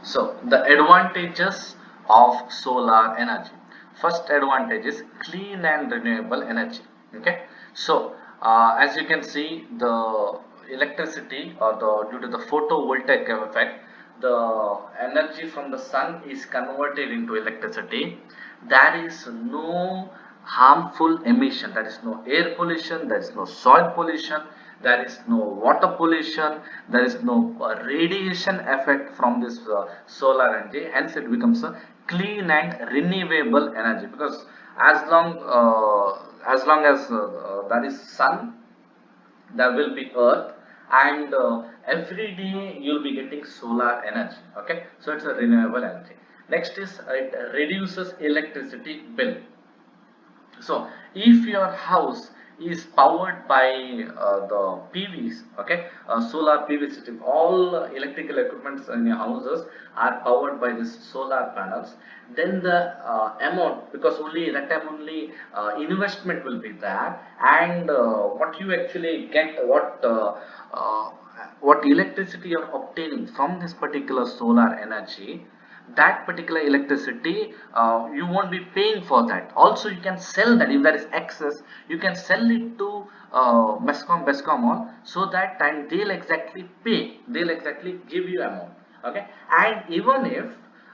So the advantages of solar energy. First advantage is clean and renewable energy. Okay. So as you can see, the electricity or the due to the photovoltaic effect, the energy from the sun is converted into electricity. There is no harmful emission, there is no air pollution, there is no soil pollution, there is no water pollution, there is no radiation effect from this solar energy. Hence it becomes a clean and renewable energy, because as long as there is sun, there will be earth, and every day you'll be getting solar energy. Okay, so it's a renewable energy. Next is it reduces electricity bill. So if your house is powered by the PVs, okay, solar PV system, all electrical equipments in your houses are powered by this solar panels, then the amount, because only that time only investment will be there, and what you actually get, uh, what electricity you're obtaining from this particular solar energy, that particular electricity, you won't be paying for that. Also you can sell that. If there is excess, you can sell it to Bescom all, so that time they'll exactly pay, they'll exactly give you amount. Okay, and even if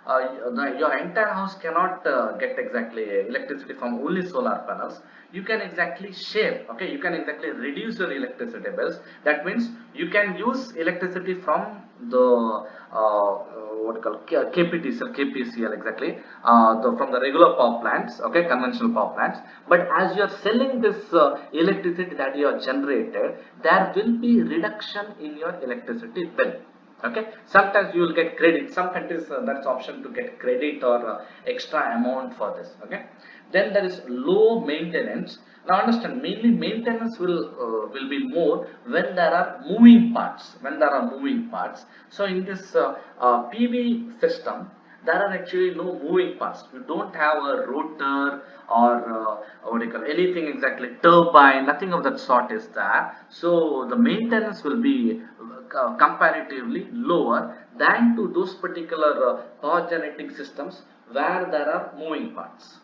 your entire house cannot get exactly electricity from only solar panels, you can exactly share. Okay, you can exactly reduce your electricity bills. That means you can use electricity from the what you call KPTCL, KPCL exactly, from the regular power plants, okay, conventional power plants. But as you are selling this electricity that you have generated, there will be reduction in your electricity bill. Okay, sometimes you will get credit. Some countries that's option to get credit or extra amount for this. Okay, then there is low maintenance. Now understand, mainly maintenance will be more when there are moving parts, so in this PV system, there are actually no moving parts. You don't have a rotor or what do you call, anything exactly, turbine, nothing of that sort is there. So the maintenance will be comparatively lower than to those particular power generating systems where there are moving parts.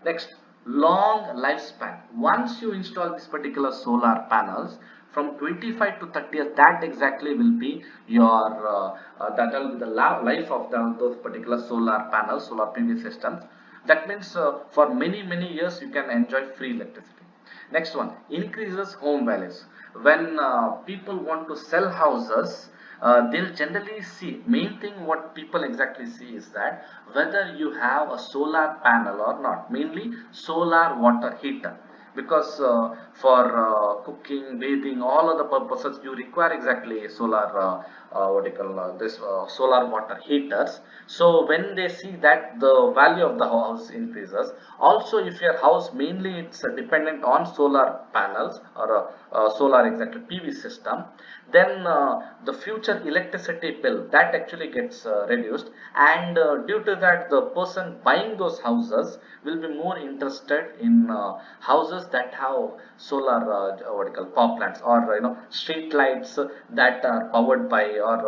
Next, long lifespan. Once you install this particular solar panels, from 25 to 30 years, that exactly will be your that will be the life of those particular solar panels, solar PV systems. That means for many years you can enjoy free electricity. Next one, increases home values. When people want to sell houses, they'll generally see, main thing what people exactly see is that whether you have a solar panel or not, mainly solar water heater, because for cooking, bathing, all other purposes you require exactly solar what do you call this solar water heaters. So when they see that the value of the house increases, also if your house mainly it's dependent on solar panels or solar exactly PV system, then the future electricity bill that actually gets reduced, and due to that the person buying those houses will be more interested in houses that have solar what do you call power plants, or street lights that are powered by, or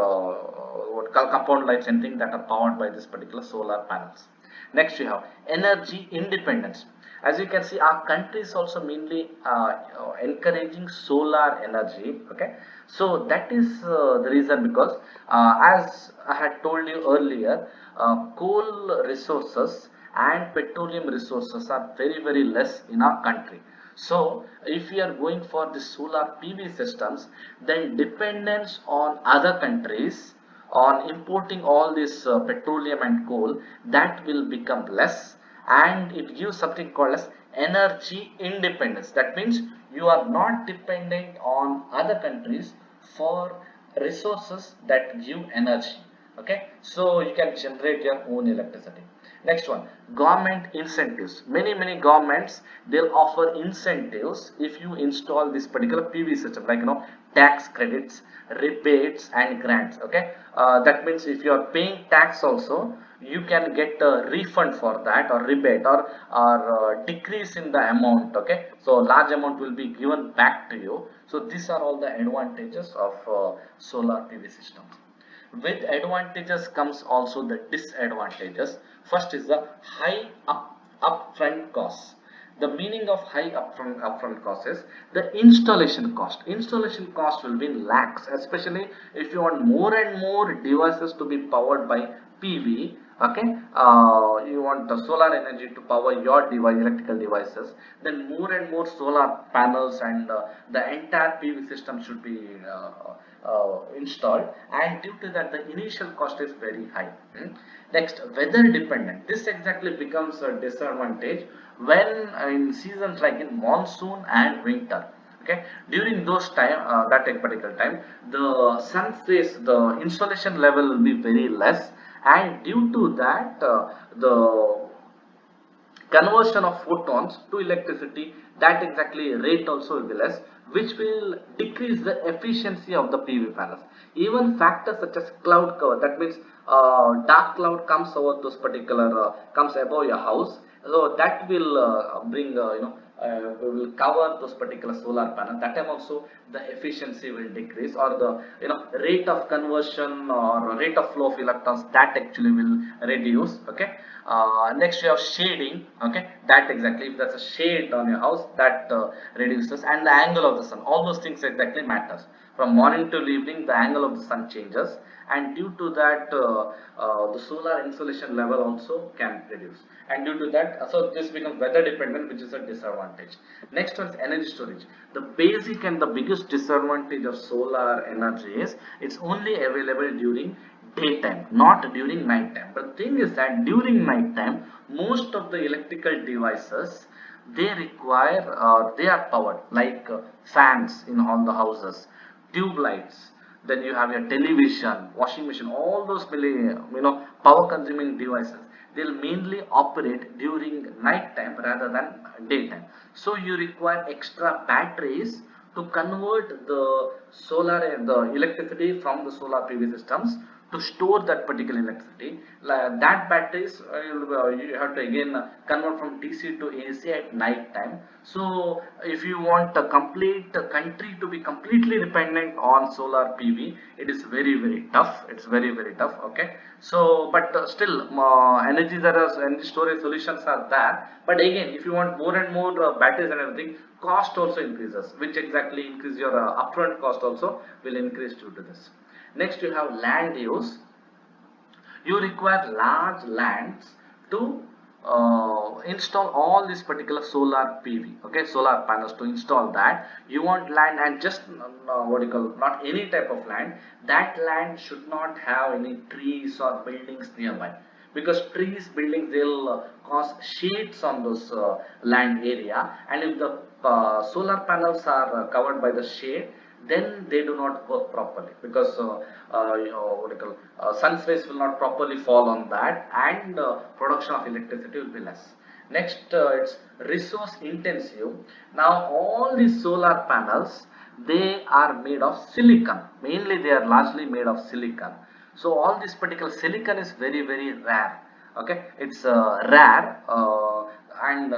what call compound lights, anything that are powered by this particular solar panels. Next we have energy independence. As you can see, our country is also mainly encouraging solar energy. Okay, so that is the reason, because as I had told you earlier, coal resources and petroleum resources are very less in our country. So if we are going for the solar PV systems, then dependence on other countries on importing all this petroleum and coal, that will become less, and it gives something called as energy independence. That means you are not dependent on other countries for resources that give energy. Okay, so you can generate your own electricity. Next one, government incentives. Many governments, they'll offer incentives if you install this particular PV system, like tax credits, rebates and grants. Okay, that means if you are paying tax also, you can get a refund for that, or rebate, or decrease in the amount. Okay, so large amount will be given back to you. So these are all the advantages of solar PV systems. With advantages comes also the disadvantages. First is the high upfront costs. The meaning of high upfront cost is the installation cost. Installation cost will be in lakhs, especially if you want more and more devices to be powered by PV. Okay, you want the solar energy to power your device, electrical devices. Then more and more solar panels and the entire PV system should be installed, and due to that the initial cost is very high. Next, weather dependent. This exactly becomes a disadvantage when in seasons like in monsoon and winter. Okay, during those time, that particular time, the sun phase, the insolation level will be very less, and due to that, the conversion of photons to electricity, that exactly rate also will be less, which will decrease the efficiency of the PV panels. Even factors such as cloud cover, that means dark cloud comes over those particular comes above your house, so that will bring will cover those particular solar panels. That time also the efficiency will decrease, or the rate of conversion or rate of flow of electrons, that actually will reduce. Okay, next you have shading. Okay, that exactly, if there's a shade on your house, that reduces, and the angle of the sun, all those things exactly matters. From morning till evening the angle of the sun changes, and due to that the solar insolation level also can reduce, and due to that so this becomes weather dependent, which is a disadvantage. Next one is energy storage. The basic and the biggest disadvantage of solar energy is it's only available during daytime, not during night time. But the thing is that during night time most of the electrical devices, they require they are powered, like fans in all the houses, tube lights, then you have your television, washing machine, all those power consuming devices, they'll mainly operate during night time rather than daytime. So you require extra batteries to convert the solar and the electricity from the solar PV systems to store that particular electricity. That batteries you have to again convert from DC to AC at night time. So if you want a complete country to be completely dependent on solar PV, it is very tough. It's very tough. Okay, so but still energy storage solutions are there. But again, if you want more and more batteries and everything, cost also increases, which exactly increase your upfront cost also will increase due to this. Next you have land use. You require large lands to install all this particular solar PV, okay, solar panels. To install that you want land, and just what you call, not any type of land. That land should not have any trees or buildings nearby, because trees, buildings, they'll cause shades on those land area, and if the solar panels are covered by the shade, then they do not work properly, because what do you call, sun's rays will not properly fall on that, and production of electricity will be less. Next, it's resource intensive. Now all these solar panels, they are made of silicon, mainly they are largely made of silicon. So all this particular silicon is very rare. Okay, it's rare, and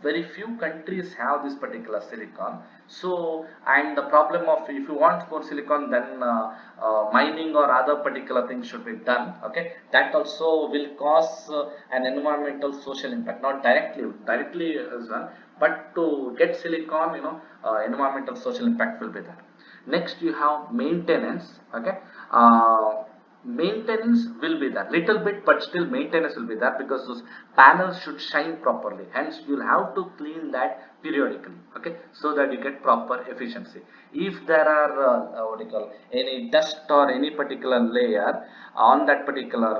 very few countries have this particular silicon. So, and the problem of, if you want more silicon, then mining or other particular things should be done. Okay, that also will cause an environmental social impact, not directly as well, but to get silicon, environmental social impact will be there. Next you have maintenance. Okay, maintenance will be there little bit, but still maintenance will be there, because those panels should shine properly, hence you'll have to clean that periodically. Okay, so that you get proper efficiency. If there are what do you call, any dust or any particular layer on that particular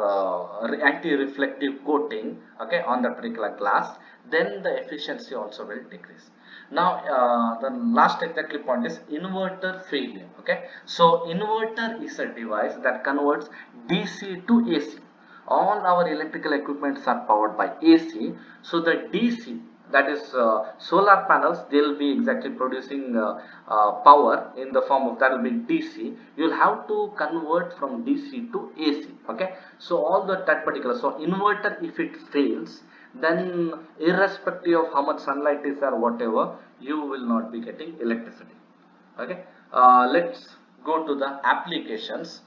anti-reflective coating, okay, on that particular glass, then the efficiency also will decrease. Now the last exactly point is inverter failure. Okay, so inverter is a device that converts DC to AC. All our electrical equipments are powered by AC, so the DC, that is solar panels, they'll be exactly producing power in the form of, that will be DC. You'll have to convert from DC to AC. Okay, so all that particular, so inverter, if it fails, then irrespective of how much sunlight is or whatever, you will not be getting electricity. Okay, let's go to the applications.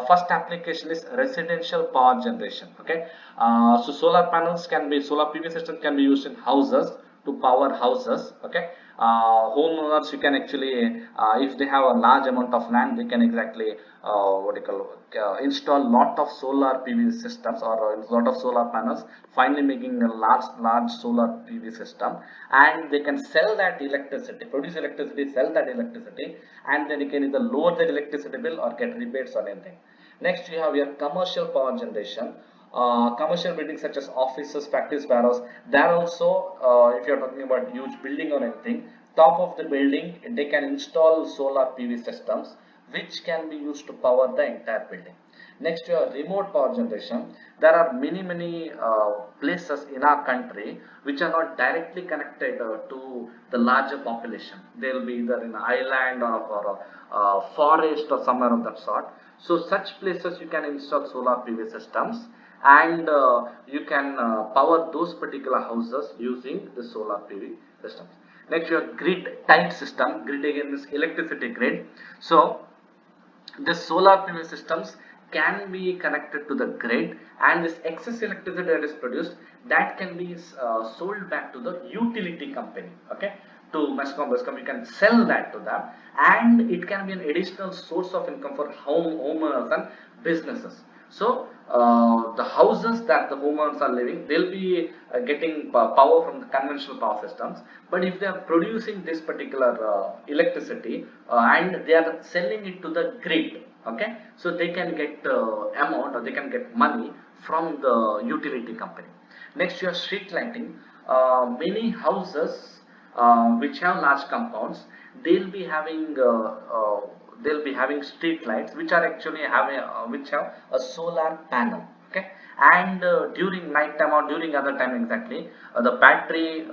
First application is residential power generation. Okay, so solar PV system can be used in houses to power houses. Okay, homeowners, you can actually, if they have a large amount of land, they can exactly what you call install lot of solar PV systems or a lot of solar panels, finally making a large solar PV system, and they can sell that electricity, produce electricity, sell that electricity, and then you can either lower the electricity bill or get rebates on anything. Next, you have your commercial power generation. Commercial buildings such as offices, factories, warehouse, there also, if you're talking about huge building or anything, top of the building they can install solar PV systems which can be used to power the entire building. Next, your remote power generation. There are many places in our country which are not directly connected to the larger population. They will be either in an island or a forest or somewhere of that sort. So such places you can install solar PV systems, and you can power those particular houses using the solar PV systems. Next, your grid tied system. Grid again is electricity grid. So the solar PV systems can be connected to the grid, and this excess electricity that is produced, that can be sold back to the utility company. Okay, to Mescom, you can sell that to them, and it can be an additional source of income for homeowners and businesses. So the houses that the homeowners are living, they'll be getting power from the conventional power systems. But if they are producing this particular electricity and they are selling it to the grid, okay, so they can get amount, or they can get money from the utility company. Next, you have street lighting. Many houses which have large compounds, they'll be having street lights which are actually having which have a solar panel. Okay, and during night time or during other time exactly, the battery,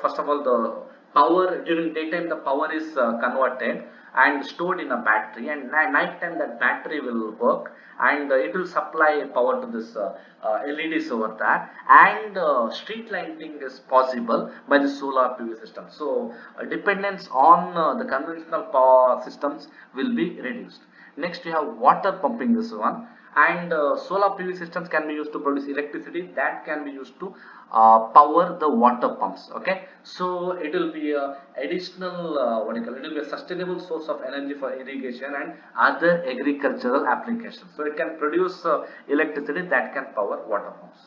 first of all, the power during daytime, the power is converted and stored in a battery, and night time that battery will work, and it will supply power to this LEDs over there, and street lighting is possible by the solar PV system. So dependence on the conventional power systems will be reduced. Next, we have water pumping, this one, and solar PV systems can be used to produce electricity that can be used to power the water pumps. Okay, so it will be a additional what do you call it, will be a sustainable source of energy for irrigation and other agricultural applications. So it can produce electricity that can power water pumps.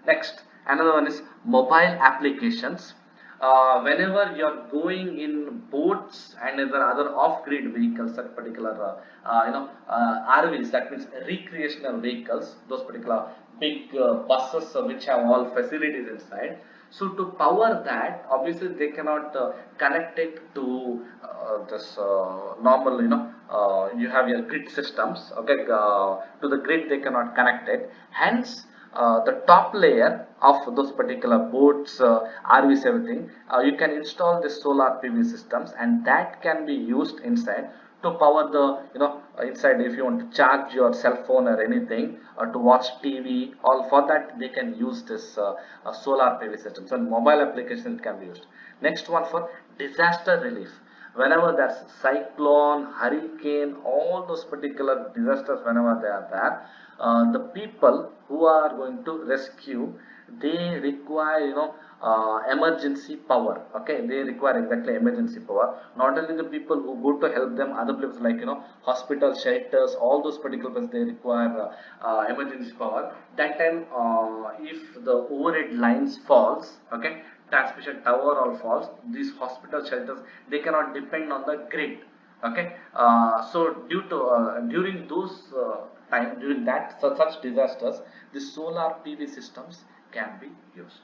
Next, another one is mobile applications. Whenever you are going in boats and other off-grid vehicles, that particular RVs, that means recreational vehicles, those particular big buses which have all facilities inside. So to power that, obviously they cannot connect it to this normal, you have your grid systems. Okay, to the grid they cannot connect it. Hence, the top layer of those particular boats, RVs, everything, you can install the solar PV systems, and that can be used inside to power the, inside, if you want to charge your cell phone or anything, or to watch TV, all for that they can use this solar PV system. So mobile application can be used. Next one, for disaster relief. Whenever there's cyclone, hurricane, all those particular disasters, whenever they are there, the people who are going to rescue, they require, emergency power. Okay, they require exactly emergency power. Not only the people who go to help them, other places like, hospital, shelters, all those particular places, they require emergency power. That time, if the overhead lines falls, okay, transmission tower all falls, these hospital shelters, they cannot depend on the grid. Okay, so during those time, during that such disasters, the solar PV systems can be used.